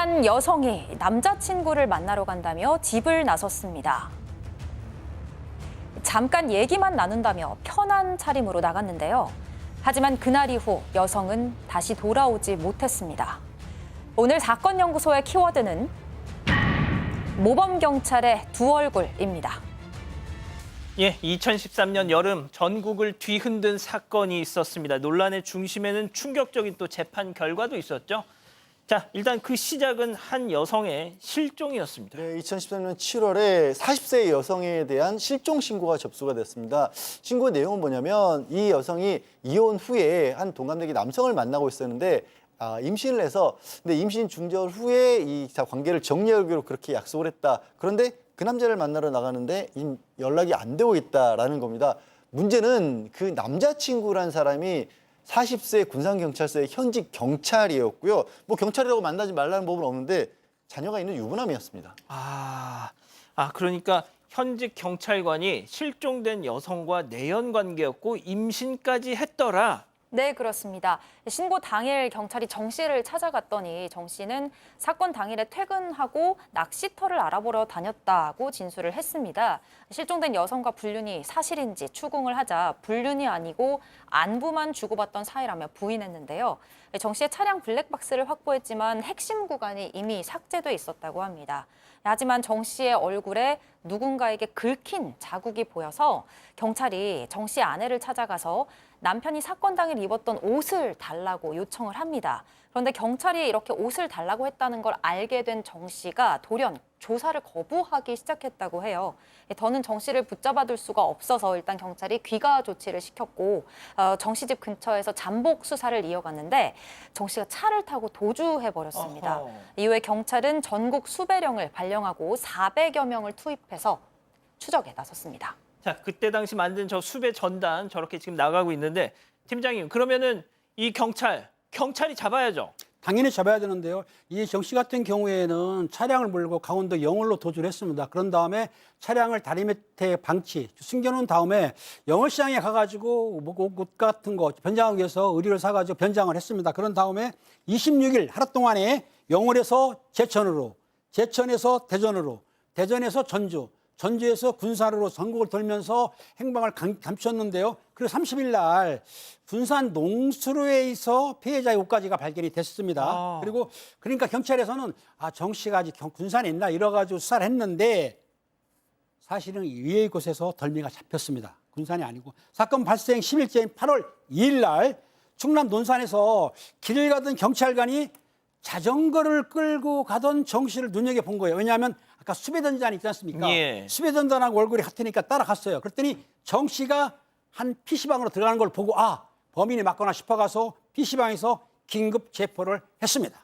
한 여성이 남자친구를 만나러 간다며 집을 나섰습니다. 잠깐 얘기만 나눈다며 편한 차림으로 나갔는데요. 하지만 그날 이후 여성은 다시 돌아오지 못했습니다. 오늘 사건 연구소의 키워드는 모범경찰의 두 얼굴입니다. 2013년 여름 전국을 뒤흔든 사건이 있었습니다. 논란의 중심에는 충격적인 또 재판 결과도 있었죠. 자, 일단 그 시작은 한 여성의 실종이었습니다. 네, 2013년 7월에 40세 여성에 대한 실종 신고가 접수가 됐습니다. 신고의 내용은 뭐냐면 이 여성이 이혼 후에 한 동갑내기 남성을 만나고 있었는데 임신을 해서 근데 임신 중절 후에 이 관계를 정리하기로 그렇게 약속을 했다. 그런데 그 남자를 만나러 나가는데 연락이 안 되고 있다라는 겁니다. 문제는 그 남자친구란 사람이 40세 군산경찰서의 현직 경찰이었고요. 뭐 경찰이라고 만나지 말라는 법은 없는데 자녀가 있는 유부남이었습니다. 그러니까 현직 경찰관이 실종된 여성과 내연 관계였고 임신까지 했더라. 네, 그렇습니다. 신고 당일 경찰이 정 씨를 찾아갔더니 정 씨는 사건 당일에 퇴근하고 낚시터를 알아보러 다녔다고 진술을 했습니다. 실종된 여성과 불륜이 사실인지 추궁을 하자 불륜이 아니고 안부만 주고받던 사이라며 부인했는데요. 정 씨의 차량 블랙박스를 확보했지만 핵심 구간이 이미 삭제돼 있었다고 합니다. 하지만 정 씨의 얼굴에 누군가에게 긁힌 자국이 보여서 경찰이 정 씨의 아내를 찾아가서 남편이 사건 당일 입었던 옷을 달라고 요청을 합니다. 그런데 경찰이 이렇게 옷을 달라고 했다는 걸 알게 된 정 씨가 돌연 조사를 거부하기 시작했다고 해요. 더는 정 씨를 붙잡아둘 수가 없어서 일단 경찰이 귀가 조치를 시켰고 정 씨 집 근처에서 잠복 수사를 이어갔는데 정 씨가 차를 타고 도주해버렸습니다. 이후에 경찰은 전국 수배령을 발령하고 400여 명을 투입해서 추적에 나섰습니다. 자, 그때 당시 만든 저 수배 전단 저렇게 지금 나가고 있는데 팀장님, 그러면은 이 경찰이 잡아야죠. 당연히 잡아야 되는데요. 이 정 씨 같은 경우에는 차량을 몰고 강원도 영월로 도주를 했습니다. 그런 다음에 차량을 다리 밑에 숨겨놓은 다음에 영월시장에 가가지고 옷 같은 거 변장하기 위해서 의류를 사가지고 변장을 했습니다. 그런 다음에 26일 하루 동안에 영월에서 제천으로, 제천에서 대전으로, 대전에서 전주에서 군산으로 전국을 돌면서 행방을 감췄는데요. 그리고 30일 날 군산 농수로에서 피해자의 옷가지가 발견이 됐습니다. 그리고 그러니까 경찰에서는 정 씨가 아직 군산에 있나 이래가지고 수사를 했는데 사실은 위의 곳에서 덜미가 잡혔습니다. 군산이 아니고 사건 발생 10일째인 8월 2일 날 충남 논산에서 길을 가던 경찰관이 자전거를 끌고 가던 정 씨를 눈여겨본 거예요. 왜냐하면 아까 수배전단 있지 않습니까? 예. 수배전단하고 얼굴이 같으니까 따라갔어요. 그랬더니 정 씨가 한 PC방으로 들어가는 걸 보고 범인이 맞거나 싶어가서 PC방에서 긴급 체포를 했습니다.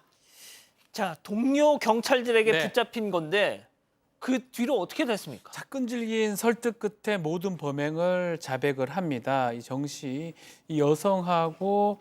자, 동료 경찰들에게 붙잡힌 건데 그 뒤로 어떻게 됐습니까? 끈질긴 설득 끝에 모든 범행을 자백을 합니다. 이 정 씨, 이 여성하고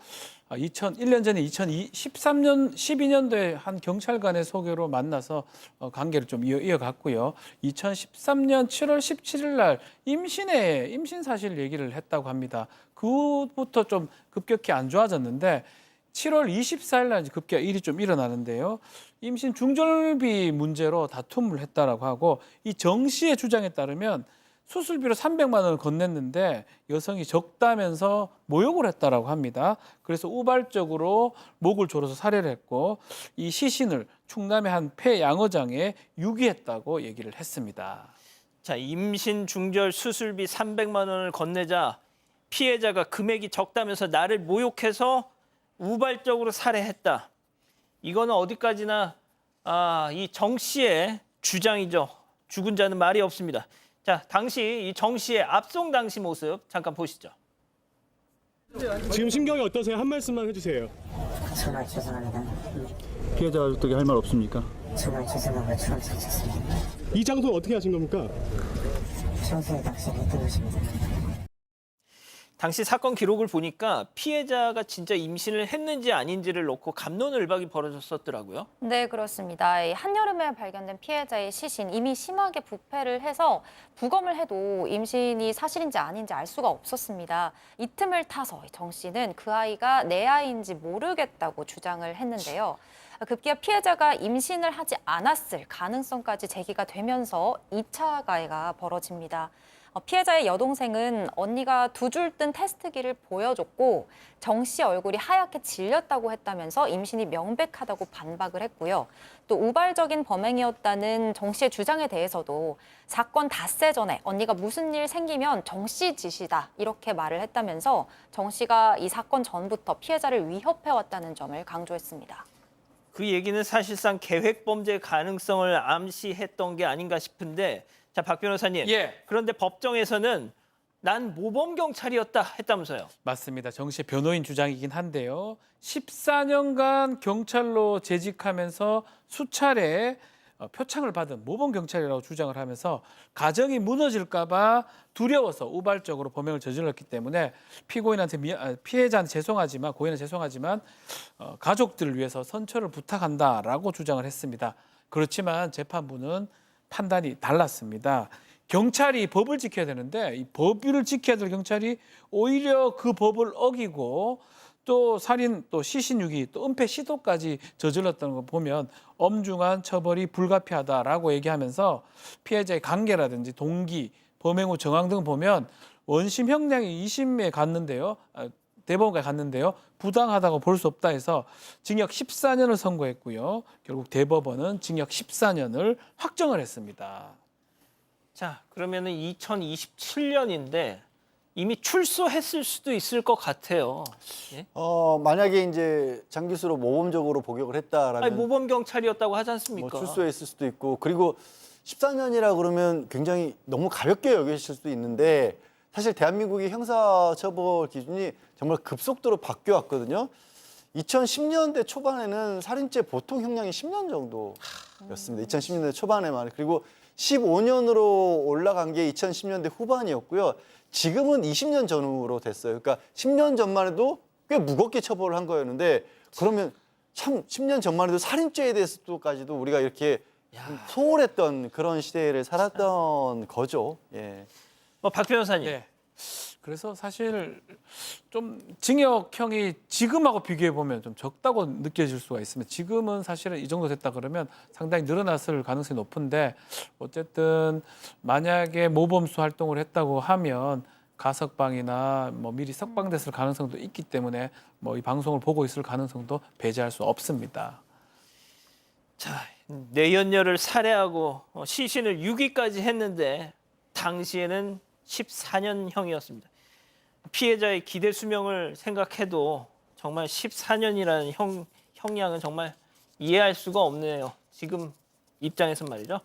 1년 전에 2013년, 12년도에 한 경찰관의 소개로 만나서 관계를 좀 이어갔고요. 2013년 7월 17일 날 임신 사실 얘기를 했다고 합니다. 그부터 좀 급격히 안 좋아졌는데 7월 24일 날 급기야 일이 좀 일어나는데요. 임신 중절비 문제로 다툼을 했다라고 하고 이 정 씨의 주장에 따르면 수술비로 300만 원을 건넸는데 여성이 적다면서 모욕을 했다라고 합니다. 그래서 우발적으로 목을 조르서 살해를 했고 이 시신을 충남의 한 폐양어장에 유기했다고 얘기를 했습니다. 자, 임신 중절 수술비 300만 원을 건네자 피해자가 금액이 적다면서 나를 모욕해서 우발적으로 살해했다. 이거는 어디까지나 이 정 씨의 주장이죠. 죽은 자는 말이 없습니다. 자, 당시 이 정 씨의 압송 당시 모습 잠깐 보시죠. 지금 심경이 어떠세요? 한 말씀만 해주세요. 정말 죄송합니다. 피해자 어떻게 할 말 없습니까? 정말 죄송하고 처음 다쳤습니다. 이 장소는 어떻게 하신 겁니까? 평소에 낚시를 했던 것입니다. 당시 사건 기록을 보니까 피해자가 진짜 임신을 했는지 아닌지를 놓고 갑론을박이 벌어졌었더라고요. 네, 그렇습니다. 한여름에 발견된 피해자의 시신 이미 심하게 부패를 해서 부검을 해도 임신이 사실인지 아닌지 알 수가 없었습니다. 이 틈을 타서 정 씨는 그 아이가 내 아이인지 모르겠다고 주장을 했는데요. 급기야 피해자가 임신을 하지 않았을 가능성까지 제기가 되면서 2차 가해가 벌어집니다. 피해자의 여동생은 언니가 두 줄 뜬 테스트기를 보여줬고 정 씨 얼굴이 하얗게 질렸다고 했다면서 임신이 명백하다고 반박을 했고요. 또 우발적인 범행이었다는 정 씨의 주장에 대해서도 사건 닷새 전에 언니가 무슨 일 생기면 정 씨 짓이다 이렇게 말을 했다면서 정 씨가 이 사건 전부터 피해자를 위협해왔다는 점을 강조했습니다. 그 얘기는 사실상 계획 범죄 가능성을 암시했던 게 아닌가 싶은데, 자, 박 변호사님. 예. 그런데 법정에서는 난 모범 경찰이었다 했다면서요. 맞습니다. 정 씨의 변호인 주장이긴 한데요. 14년간 경찰로 재직하면서 수차례 표창을 받은 모범 경찰이라고 주장을 하면서 가정이 무너질까 봐 두려워서 우발적으로 범행을 저질렀기 때문에 피해자한테 죄송하지만 고인은 죄송하지만 가족들을 위해서 선처를 부탁한다라고 주장을 했습니다. 그렇지만 재판부는 판단이 달랐습니다. 경찰이 법을 지켜야 되는데 이 법을 지켜야 될 경찰이 오히려 그 법을 어기고 또 살인, 또 시신유기, 또 은폐 시도까지 저질렀다는 거 보면 엄중한 처벌이 불가피하다라고 얘기하면서 피해자의 관계라든지 동기, 범행 후 정황 등 보면 원심 형량이 2심에 갔는데요. 대법원까지 갔는데요. 부당하다고 볼 수 없다 해서 징역 14년을 선고했고요. 결국 대법원은 징역 14년을 확정을 했습니다. 자, 그러면은 2027년인데 이미 출소했을 수도 있을 것 같아요. 예? 만약에 이제 장기수로 모범적으로 복역을 했다라면 아니, 모범 경찰이었다고 하지 않습니까? 뭐 출소했을 수도 있고, 그리고 14년이라 그러면 굉장히 너무 가볍게 여기실 수도 있는데 사실 대한민국의 형사처벌 기준이 정말 급속도로 바뀌어왔거든요. 2010년대 초반에는 살인죄 보통 형량이 10년 정도였습니다. 2010년대 초반에만. 그리고 15년으로 올라간 게 2010년대 후반이었고요. 지금은 20년 전후로 됐어요. 그러니까 10년 전만 해도 꽤 무겁게 처벌을 한 거였는데, 그러면 참 10년 전만 해도 살인죄에 대해서까지도 우리가 이렇게 소홀했던 그런 시대를 살았던 거죠. 예. 박 변호사님. 네. 그래서 사실 좀 징역형이 지금하고 비교해 보면 좀 적다고 느껴질 수가 있습니다. 지금은 사실은 이 정도 됐다 그러면 상당히 늘어났을 가능성이 높은데 어쨌든 만약에 모범수 활동을 했다고 하면 가석방이나 뭐 미리 석방됐을 가능성도 있기 때문에 뭐 이 방송을 보고 있을 가능성도 배제할 수 없습니다. 자, 내연녀를 살해하고 시신을 유기까지 했는데 당시에는 14년형이었습니다. 피해자의 기대 수명을 생각해도 정말 14년이라는 형량은 정말 이해할 수가 없네요. 지금 입장에서 말이죠.